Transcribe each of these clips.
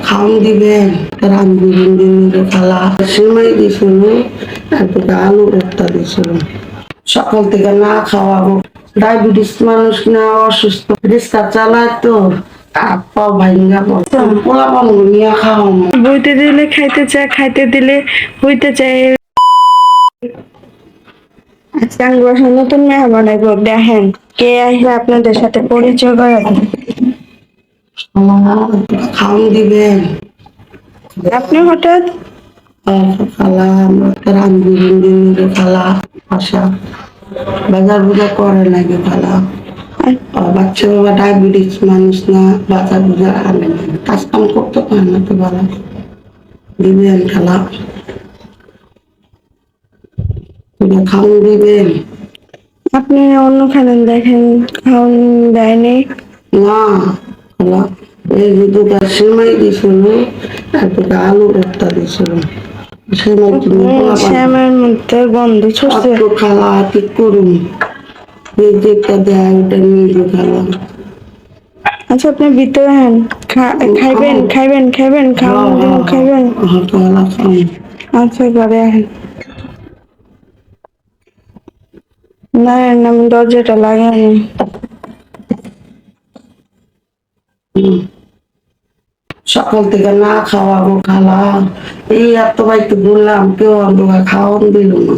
খাওন দিবেন রান্ধি খালা সিমাই দিছিল তারপরে আলু ভর্তা দিছিল সকাল থেকে না খাওয়াবো ডায়াবেটিস মানুষ না অসুস্থ রিক্সা চালায় তো আপা ভাইঙ্গা পোলা পান নিয়ে খাওয়াবো বইতে দিলে খাইতে চায়, খাইতে দিলে হইতে চায়। আজকে আমি বাসায় নতুন মেহমান আইবো, দেখেন কে আসলে আপনাদের সাথে পরিচয় করে। খাওন দিবেন আপনি হঠাৎ খালা রান্ধি খালা আসা বাজার বুঝা করে নাকি খালা বাচ্চা বাবা ডায়াবেটিস মানুষ না বাজার বুঝা আনে না কাজ কাম করতে পারে না তো ভালো দিবেন খালা খাওন দিবেন আপনি অন্য খালেন, দেখেন খাওয়ান দেয়নি না খালা এই যে দুটা সিমাই দিছিল তারপরে আলু ভর্তা দিছিল সিমাই শ্যামের মধ্যে গন্ধ ছড়ছে। খালা ঠিক করুন এই যেটা দেয় ওটা নিয়ে খালা আচ্ছা আপনি ভিতরে হ্যান, খাইবেন খাইবেন খাইবেন খাওয়ান দিন খাইবেন। খালা খাওন আচ্ছা ঘরে আহেন, না আমি দরজাটা লাগাই। সকাল থেকে না খাওয়াবো খালা এই এত বাইতে বললাম কেউ আমাকে খাওয়ান দিল না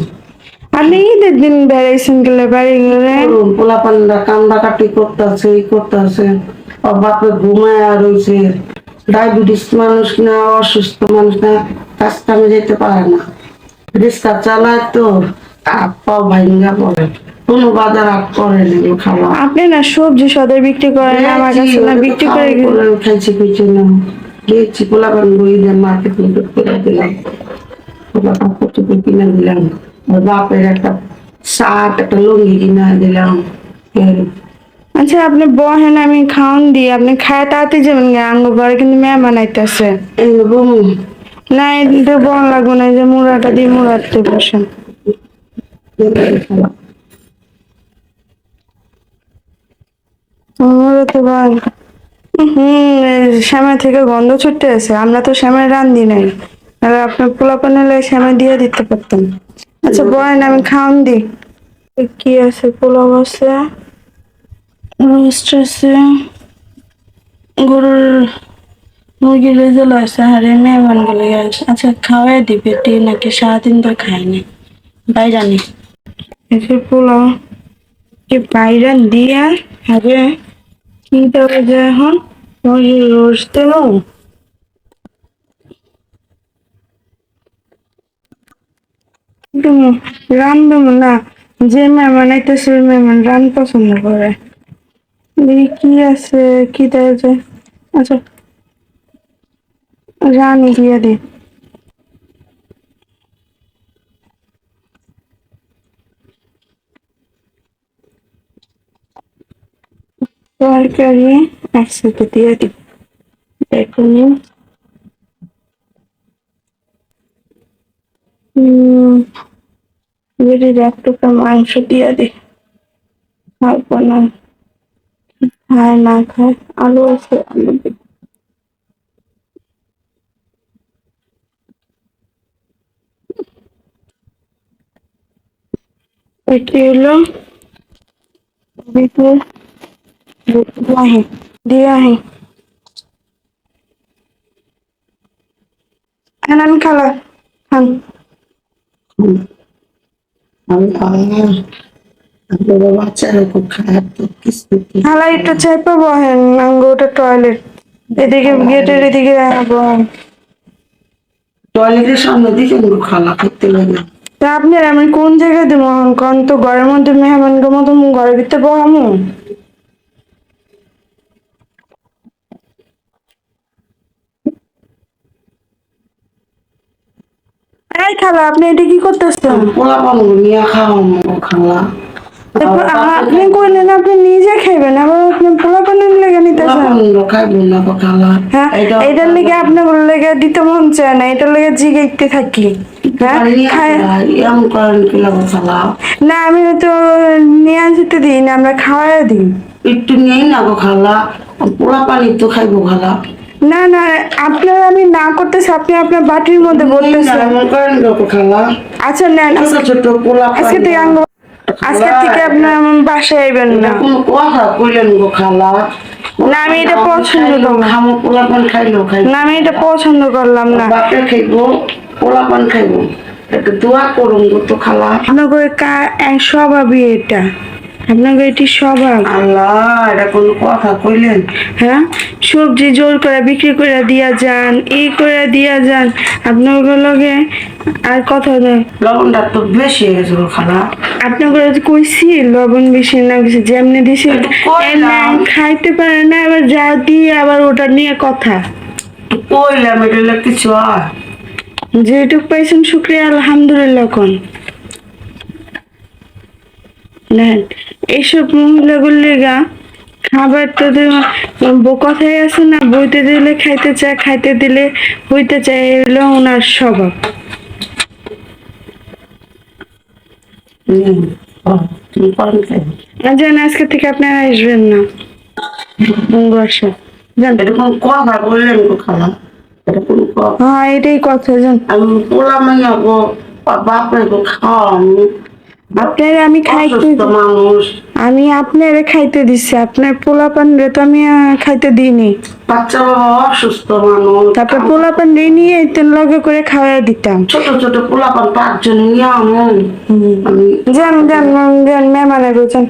আপনি ঈদের দিন বেড়াইছেন গেলে বাড়ি গেলে পোলা পান্ডা কান্দা কাটি করতেছে এই করতেছে ওর বাপে ঘুমায় রয়েছে ডায়াবেটিস মানুষ না অসুস্থ মানুষ না কাজ কামে যেতে পারে না রিক্সা চালায় তো আপা ভাইঙ্গা পড়ে কোনো বাজার আট করে নেই খাওয়া আপনি না সবজি সদাই বিক্রি করেন, আমার কাছে না বিক্রি করে খাইছি কিছু না গিয়েছি পোলা পান বই দিয়ে মার্কেট করে দিলাম পোলা পান কচু কিনে দিলাম ওর বাপের একটা শার্ট একটা লুঙ্গি কিনে দিলাম আচ্ছা আপনি বহেন, আমি খাওয়ান দিই, আপনি খায় তাড়াতাড়ি যাবেন আঙ্গ ঘরে কিন্তু মেহমান আইতেছে। না এটা বন লাগবো না, যে মুড়াটা দিয়ে মুড়াতে বসেন। মুড়াতে বল শ্যামা থেকে গন্ধ ছুটতে আছে, আমরা তো শ্যামায় রান্ধি নাই, আর আপনার পোলাপান হলে শ্যামা দিয়ে দিতে পারতাম। আচ্ছা বলেন আমি খাওয়ান দিই। কি আছে? পোলাও আছে, রোস্ট আছে, গরুর মুরগির রেজাল্ট আছে, আরে মেহমান গুলো আছে। আচ্ছা খাওয়াই দিবে টি নাকি সারাদিন তো খাইনি বাইরানি এসে পোলাও কি বাইরান দিয়া হবে কি দেওয়া যায় এখন? মুরগির রোস্ট দেবো, রান দেবো না, যে মেহমান আইতেছে ওই মেহমান রান পছন্দ করে। দেখি কি আছে কি দেওয়া যায়। আচ্ছা রানি দিয়ে দে, তরকারি একসাথে দিয়ে দি, দেখুন যদি এক টুকরা মাংস দিয়ে দি, খাবো না খায় না খায়, আলু আছে আলু দি। এটি হলো ভিতরে দিয়ে আহি খান খালা খান। বাচ্চারা খুব খারাপ তো খালা একটু চেপে বহেন, ওটা টয়লেট, এদিকে গেটের এদিকে বহেন। টয়লেটের সামনে দিকে খালা করতে লাগে তা আপনার আমি কোন জায়গায় দেবো কারণ তো ঘরের মধ্যে মেহমানদের মতো ঘরের ভিতরে বহামু। এই খালা আপনি এটা কি করতেছেন? পোলা পান নিয়ে খাওয়াবো খালা আপনি কইলেন আপনি নিজে খাইবেন, আবার আপনি পোলাপানের লেগে নিতেছেন। হ্যাঁ এটার লেগে আপনার লেগে দিতে মন চায় না, এটার লেগে জিগাইতে থাকি। না আমি তো নিয়ে যেতে দিই না, আমরা খাওয়াই দিই। একটু নিয়েই না গো খালা, পোলা পানি তো খাইবো খালা। না না আপনারা না করতেছি, আপনি আপনার বাটির মধ্যে বলতেছেন। এমন করেন গো খালা, আচ্ছা নেন, ছোট ছোট পোলা আজকে থেকে আজকে থেকে আপনার আমার বাসায় আইবেন না। কোন কথা কইলেন গো খালা? না আমি এটা পছন্দ করলাম খামো পোলাপান খাইলো খাই না, আমি এটা পছন্দ করলাম না। বাপে খাইবো পোলাপান খাইবো, একটু দোয়া করুন গো তো খালা। আপনার স্বভাবই এটা, আপনার এটি স্বভাব। আল্লাহ, এটা কোন কথা কইলেন? হ্যাঁ, সবজি জোর করে বিক্রি করে দিয়া যান, এই করে দিয়া যান, আপনার লগে আর কথা নেই। লবণটা তো বেশি হয়ে গেছে গো খালা। আপনার কইছি লবণ বেশি না বেশি, যেমনি দিছি কইলাম। খাইতে পারে না, আবার যা দিয়ে আবার ওটা নিয়ে কথা। কইলাম এটা হলো কিছু আর যেটুক পাইছেন শুক্রিয়া আলহামদুলিল্লাহ কোন। নেন, এইসব মহিলাগুলি গা খাবার তো কথাই আছে না, বইতে দিলে খাইতে চায়, খাইতে দিলে হইতে চায়, এগুলো ওনার স্বভাব। তুমি পান খাইবো। জান আজকে থেকে আপনারা আসবেন না বর্ষা, জান। এটা কোন কথা কইলেন গো খালা? এটা কোন কথা? হ্যাঁ এটাই কথা, জান। আমি পোলা মাইয়া গো, বাপরে গো খাওয়ানি, আপনার আমি খাইতে, অসুস্থ মানুষ, আমি আপনারে খাইতে দিছি, আপনার পোলাপান রে তো আমি খাইতে দিইনি। বাচ্চা বাবা অসুস্থ মানুষ, তারপর পোলাপান রে নিয়ে তেন লগে করে খাওয়াই দিতাম। ছোট ছোট পোলাপান 5 জন নিয়ে আমি যান যান যান, মেহমানের যান,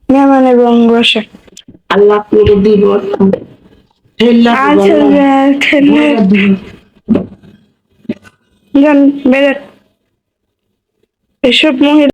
মেহমানের বসে। আল্লাহ আপনাকে দিব। আচ্ছা যান বেড়ে, এসব মহিলা